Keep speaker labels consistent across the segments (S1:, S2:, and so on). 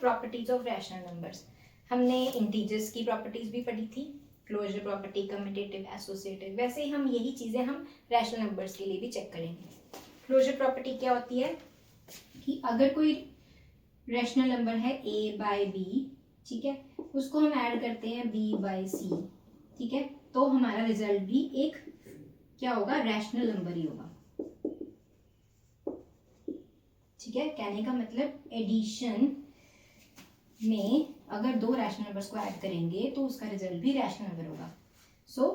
S1: Properties of rational numbers. हमने integers की properties भी पढ़ी थी, क्लोजर प्रॉपर्टी, कम्यूटेटिव, एसोसिएटिव। वैसे ही हम यही चीज़ें हम रैशनल नंबर्स के लिए भी चेक करेंगे। क्लोजर प्रॉपर्टी क्या होती है कि अगर कोई रैशनल नंबर है a बाय b, ठीक है, उसको हम ऐड करते हैं b बाय c, ठीक है, तो हमारा रिजल्ट भी एक क्या होगा, रैशनल नंबर ही होगा। ठीक है, कहने का मतलब एडिशन में अगर दो रैशनल नंबर्स को ऐड करेंगे तो उसका रिजल्ट भी रैशनल नंबर होगा। So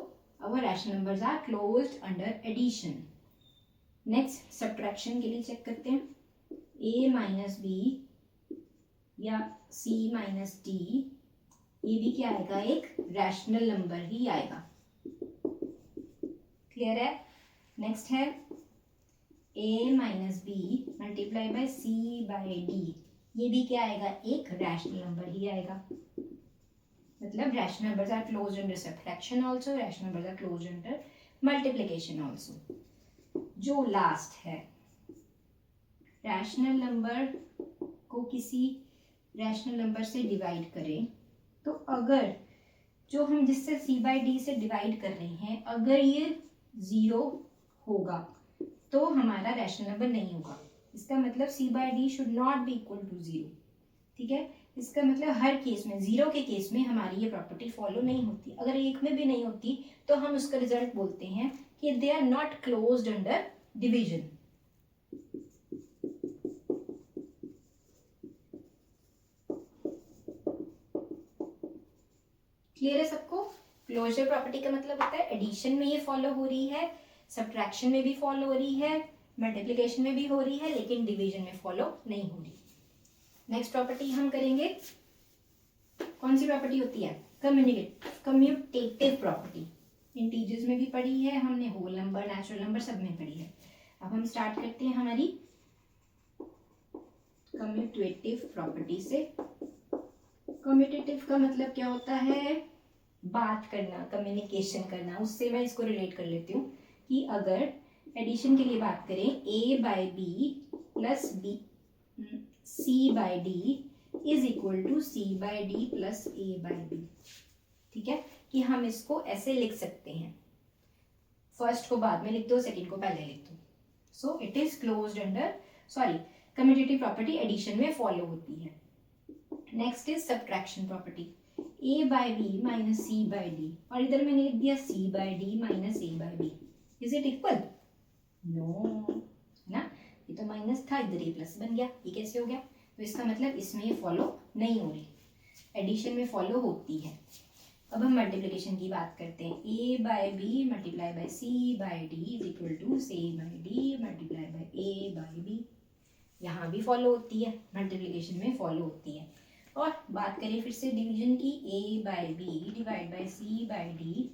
S1: our rational numbers are closed under addition. Next subtraction के लिए चेक करते हैं, a माइनस बी या c माइनस डी, ये भी क्या आएगा, एक रैशनल नंबर ही आएगा। क्लियर है। नेक्स्ट है a minus B multiply by c by D, ये भी क्या आएगा, एक रैशनल नंबर ही आएगा। मतलब rational numbers are closed under subtraction also, rational numbers are closed under multiplication also. जो लास्ट है, रैशनल नंबर को किसी रैशनल नंबर से डिवाइड करें, तो अगर जो हम जिससे c बाई डी से डिवाइड कर रहे हैं, अगर ये 0 होगा तो हमारा रैशनल नंबर नहीं होगा। इसका मतलब c by D should not be equal to 0। ठीक है, इसका मतलब हर केस में, 0 के केस में हमारी ये प्रॉपर्टी फॉलो नहीं होती। अगर एक में भी नहीं होती तो हम उसका रिजल्ट बोलते हैं कि they are not closed under division. Clear है सबको। क्लोजर प्रॉपर्टी का मतलब होता है एडिशन में ये फॉलो हो रही है, सब्ट्रैक्शन में भी फॉलो हो रही है, मल्टीप्लिकेशन में भी हो रही है, लेकिन डिवीजन में फॉलो नहीं हो रही। नेक्स्ट प्रॉपर्टी हम करेंगे, कौन सी प्रॉपर्टी होती है, कम्यूटेटिव प्रॉपर्टी। इंटीजर्स में भी पढ़ी है हमने, होल नंबर, नेचुरल नंबर सब में पढ़ी है। अब हम स्टार्ट करते हैं हमारी कम्यूटेटिव प्रॉपर्टी से। कम्यूटेटिव का मतलब क्या होता है, बात करना, कम्युनिकेशन करना। उससे मैं इसको रिलेट कर लेती हूँ कि अगर एडिशन के लिए बात करें, a by B plus B c by D is equal to c by D plus a by B. ठीक है, कि हम इसको ऐसे लिख सकते हैं, फर्स्ट को बाद में लिख दो, सेकेंड को पहले लिख दो। So it is closed under, sorry, commutative property addition में फॉलो होती है। Next is subtraction property, a by B minus c by D, और इधर मैंने लिख दिया c by D minus a by B. Is it equal? No ना, ये तो माइनस था, इधर ये प्लस बन गया। ये कैसे हो गया? तो इसका मतलब इसमें ये फॉलो नहीं हो रही, एडिशन में फॉलो होती है। अब हम मल्टीप्लिकेशन की बात करते हैं, a by B multiply by c by D is equal to c by D multiply by a by B. यहाँ भी फॉलो होती है, मल्टीप्लिकेशन में फॉलो होती है। और बात करें फिर से डिवीजन की, a by B divide by c by D,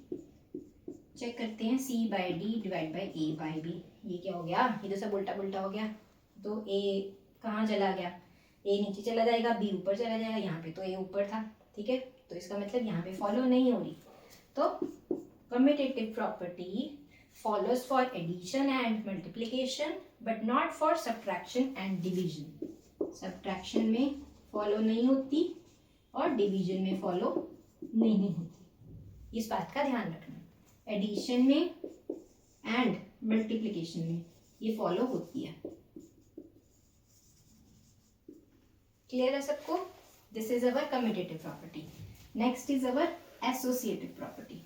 S1: check करते हैं c by D divide by a by B. ये क्या हो गया, ये तो सब उल्टा पुल्टा हो गया। तो a कहाँ चला गया, a नीचे चला जाएगा, b ऊपर चला जाएगा, यहाँ पे तो a ऊपर था। ठीक है, तो इसका मतलब यहाँ पे फॉलो नहीं हो रही। तो commutative property follows for addition and multiplication but not for subtraction and division। subtraction में फॉलो नहीं होती और डिवीजन में फॉलो नहीं होती, इस बात का ध्यान रखना। एडिशन में एंड मल्टीप्लिकेशन में ये फॉलो होती है। क्लियर है सबको? This is our commutative property. Next is our associative property.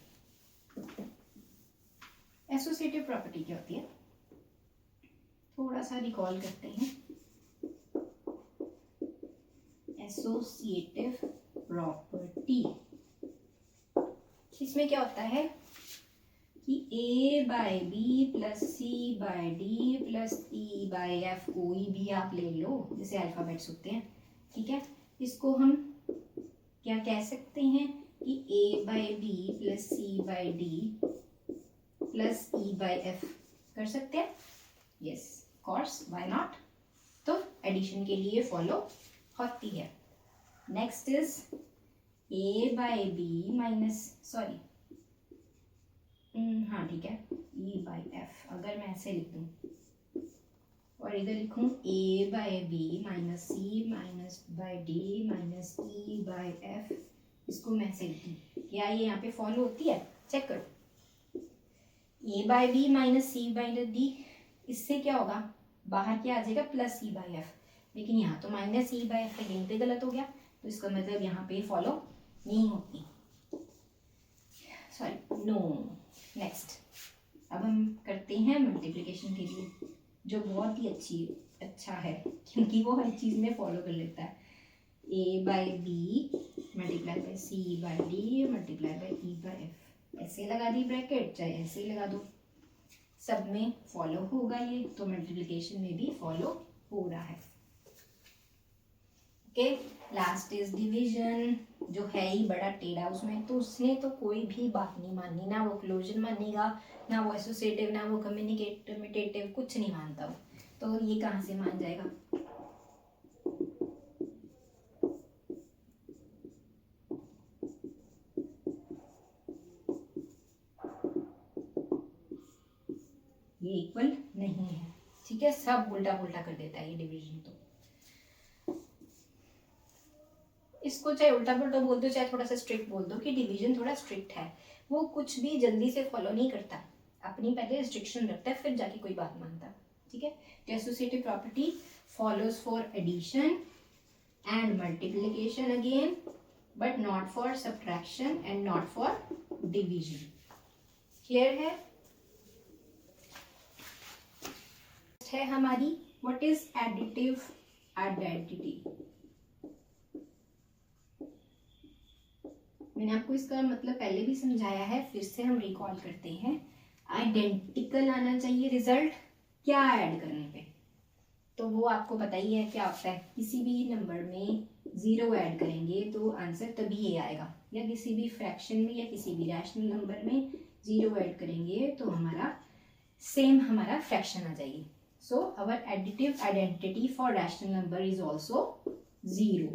S1: Associative property क्या होती है, थोड़ा सा रिकॉल करते हैं। एसोसिएटिव प्रॉपर्टी, इसमें क्या होता है कि a by B plus c by D plus e by f, कोई भी आप ले लो, जैसे अल्फाबेट्स होते हैं। ठीक है, इसको हम क्या कह सकते हैं कि a by B plus c by D plus e by F कर सकते हैं। Yes course, why not. तो एडिशन के लिए फॉलो होती है। Next is a by B minus, sorry, हाँ ठीक है, e बाई एफ। अगर मैं ऐसे लिख दूँ और इधर लिखूं a by B minus C minus by D minus E by F, इसको मैं ऐसे लिखूं, क्या ये यहाँ पे फॉलो होती है? चेक करो, a by B minus C by D, इससे क्या होगा, बाहर क्या आ जाएगा, प्लस सी बाय एफ, लेकिन यहाँ तो माइनस सी बाय एफ है, यहीं पे गलत हो गया, तो इसका मतलब यहाँ पे फॉलो नहीं होती, सॉरी नो। नेक्स्ट अब हम करते हैं मल्टीप्लिकेशन के लिए, जो बहुत ही अच्छा है क्योंकि वो हर चीज़ में फॉलो कर लेता है। a by B multiply by C by D multiply by E by F, ऐसे लगा दी ब्रैकेट, चाहे ऐसे ही लगा दो, सब में फॉलो होगा ये, तो मल्टीप्लिकेशन में भी फॉलो हो रहा है। ओके, लास्ट इज डिवीजन, जो है ही बड़ा टेढ़ा उसमें, तो उसने तो कोई भी बात नहीं माननी, ना वो क्लोजन मानेगा, ना वो एसोसिएटिव, ना वो कम्युनिकेटिव, कुछ नहीं मानता वो, तो ये कहाँ से मान जाएगा? ये इक्वल नहीं है, ठीक है, सब उल्टा पुल्टा कर देता है ये डिवीजन। तो इसको चाहे उल्टा पुल्टा बोल दो, चाहे थोड़ा सा स्ट्रिक्ट बोल दो कि डिवीजन थोड़ा स्ट्रिक्ट है, वो कुछ भी जल्दी से फॉलो नहीं करता, अपनी पहले रिस्ट्रिक्शन रखता है, फिर जाके कोई बात मानता, ठीक है। तो associative property follows for addition and multiplication again, but not for subtraction and not for division. Clear है हमारी व्हाट इज एडिटिव आइडेंटिटी। मैंने आपको इसका मतलब पहले भी समझाया है, फिर से हम रिकॉल करते हैं। आइडेंटिकल आना चाहिए रिजल्ट क्या ऐड करने पे, तो वो आपको पता ही है क्या होता है, किसी भी नंबर में 0 ऐड करेंगे तो आंसर तभी ये आएगा, या किसी भी फ्रैक्शन में या किसी भी रैशनल नंबर में 0 ऐड करेंगे तो हमारा सेम हमारा फ्रैक्शन आ जाएगी। So our additive identity for rational number is also 0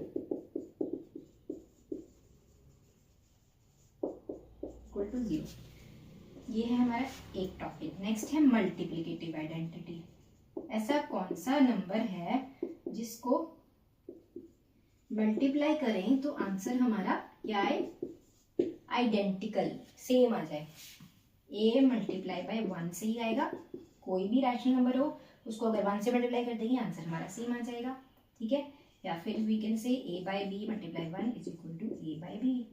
S1: equal to 0। ये है हमारा एक टॉपिक। नेक्स्ट है मल्टीप्लिकेटिव आइडेंटिटी। ऐसा कौन सा नंबर है जिसको मल्टीप्लाई करें तो आंसर हमारा क्या है, आइडेंटिकल, सेम आ जाए। a मल्टीप्लाई बाय 1 से ही आएगा, कोई भी रैशनल नंबर हो उसको अगर 1 से मल्टीप्लाई कर देंगे आंसर हमारा सेम आ जाएगा, ठीक है। या फिर we can say a by b multiply 1 is equal to a by b।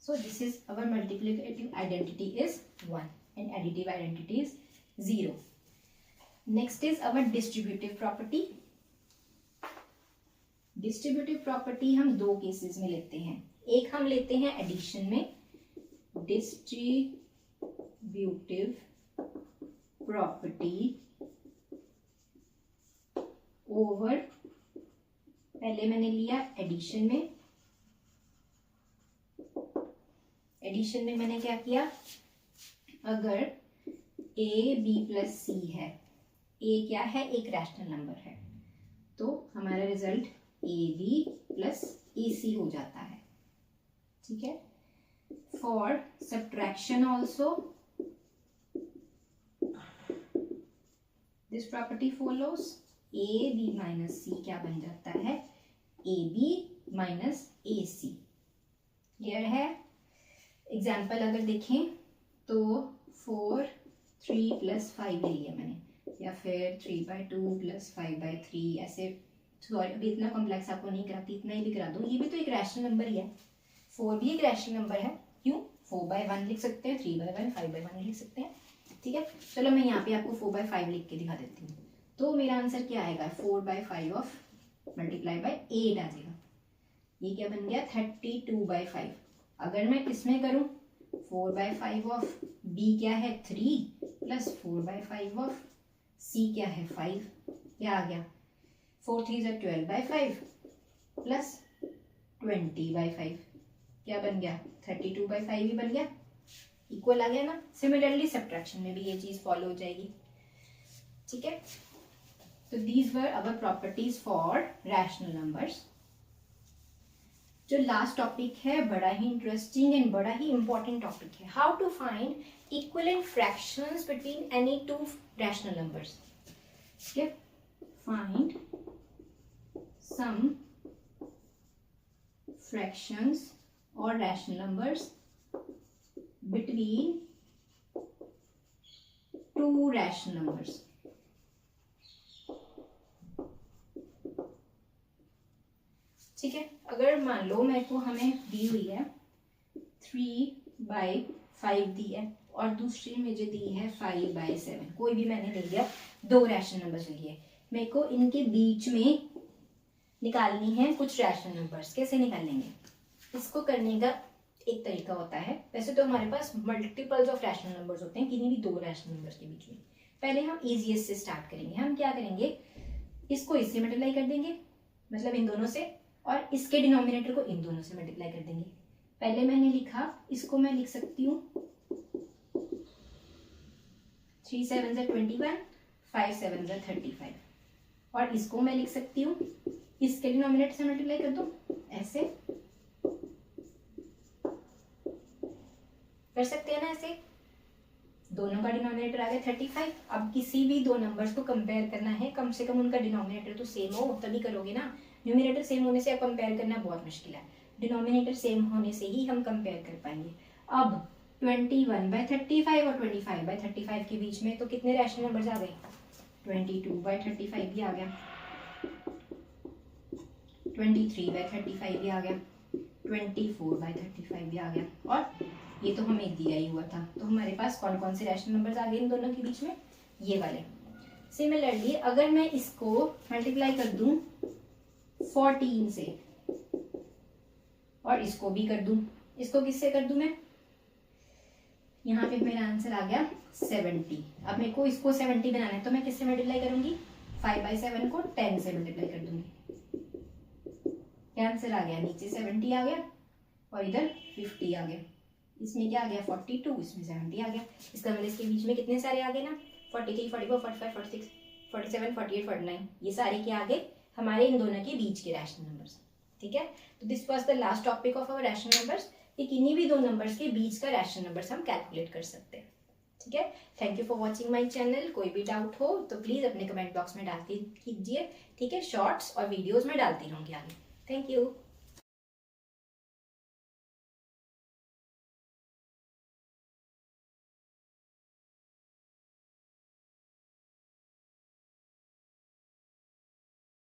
S1: So this is our multiplicative identity is 1 and additive identity is 0. Next is our distributive property. Distributive property हम दो cases में लेते हैं, एक हम लेते हैं addition में, distributive property over, पहले मैंने लिया एडिशन में, एडिशन में मैंने क्या किया, अगर a b प्लस c है, a क्या है, एक रैशनल नंबर है, तो हमारा result a b plus a c हो जाता है, ठीक है। For subtraction also this property follows, a b minus c क्या बन जाता है, a b minus a c। Clear है। एग्जाम्पल अगर देखें तो 4 3 प्लस 5 ले लिया मैंने, या फिर 3 बाय 2 प्लस 5 बाय 3, ऐसे, सॉरी अभी इतना कॉम्प्लेक्स आपको नहीं कराती, इतना ही भी करा दो, ये भी तो एक रैशनल नंबर ही है, 4 भी एक रैशनल नंबर है, क्यों, 4 बाय 1 लिख सकते हैं, 3 बाय 1 5 बाय 1 लिख सकते हैं, ठीक है। चलो मैं यहाँ पे आपको 4 बाय 5 लिख के दिखा देती हूँ, तो मेरा आंसर क्या आएगा, 4 बाय 5 ऑफ मल्टीप्लाई बाय 8 आ जाएगा, ये क्या बन गया, 32 बाय 5। अगर मैं इसमें करूं 4 बाय 5 ऑफ b क्या है 3 प्लस 4 बाय 5 ऑफ c क्या है 5, क्या आ गया, 4 3 12 बाय 5 प्लस 20 बाय 5, क्या बन गया, 32 बाय 5 ही बन गया, इक्वल आ गया ना। सिमिलरली सब्ट्रैक्शन में भी ये चीज फॉलो हो जाएगी, ठीक है। तो these were our properties for rational numbers. जो लास्ट टॉपिक है बड़ा ही इंटरेस्टिंग एंड बड़ा ही इंपॉर्टेंट टॉपिक है, how to find equivalent fractions between any two rational numbers, ठीक है। फाइंड सम फ्रैक्शंस और rational numbers between two rational numbers. ठीक है, अगर मान लो मेरे को हमें दी हुई है 3/5 दी है और दूसरी मुझे दी है 5/7, कोई भी मैंने ले लिया, दो रैशनल नंबर्स लिए, मेरे को इनके बीच में निकालनी है कुछ रैशनल नंबर्स। कैसे निकालेंगे? इसको करने का एक तरीका होता है, वैसे तो हमारे पास मल्टीपल्स ऑफ रैशनल नंबर्स होते हैं किन्हीं भी दो रैशनल नंबर्स के बीच में। पहले हम इजीएस्ट से स्टार्ट करेंगे। हम क्या करेंगे, इसको इससे मल्टीप्लाई कर देंगे, मतलब इन दोनों से, और इसके डिनोमिनेटर को इन दोनों से मल्टीप्लाई कर देंगे। पहले मैंने लिखा, इसको मैं लिख सकती हूँ 3 7 21, 5 7 35, और इसको मैं लिख सकती हूँ इसके डिनोमिनेटर से मल्टीप्लाई कर दो, ऐसे कर सकते हैं ना। ऐसे दोनों का डिनोमिनेटर आ गया 35। अब किसी भी दो नंबर्स को कंपेयर करना है, कम से कम उनका डिनोमिनेटर तो सेम हो, तभी करोगे ना। न्यूमिनेटर सेम होने से अब कंपेयर करना बहुत मुश्किल है, डिनोमिनेटर सेम होने से ही हम कंपेयर कर पाएंगे। अब 21/35 और 25/35 के बीच में तो कितने रैशनल नंबर्स आ गए? 22/35 भी आ गया, 23/35 भी आ गया, 24/35 भी आ गया, और ये तो हमें दिया ही हुआ था। तो हमारे पास कौन कौन से रैशनल नंबर्स आ गए इन दोनों के बीच में? ये वाले। सिमिलरली अगर मैं इसको मल्टीप्लाई कर दूं 14 से और इसको भी कर दूं, इसको किससे कर दूं मैं? यहाँ पे मेरा आंसर आ गया 70। अब मेरे को इसको 70 बनाना है, तो मैं किससे मल्टीप्लाई करूंगी? 5/7 को 10 से मल्टीप्लाई कर दूंगी। क्या आंसर आ गया? नीचे 70 आ गया और इधर 50 आ गया। इसमें क्या आ गया? 42, इसमें 70 आ गया। इसका मतलब इसके बीच में कितने सारे आ गए ना? 43, 44, 45, 46, 47, 48, 49, ये सारे क्या आ गए? हमारे इन दोनों के बीच के रैशनल नंबर्स। ठीक है, तो this was the last topic of our rational numbers, कि किन्हीं भी दो नंबर्स के बीच का रैशनल नंबर्स हम कैलकुलेट कर सकते हैं। ठीक है, thank you for watching my channel. कोई भी डाउट हो तो प्लीज अपने कमेंट बॉक्स में डालते कीजिए। ठीक है, शॉर्ट्स और वीडियोज में डालती रहूंगी आगे। Thank you.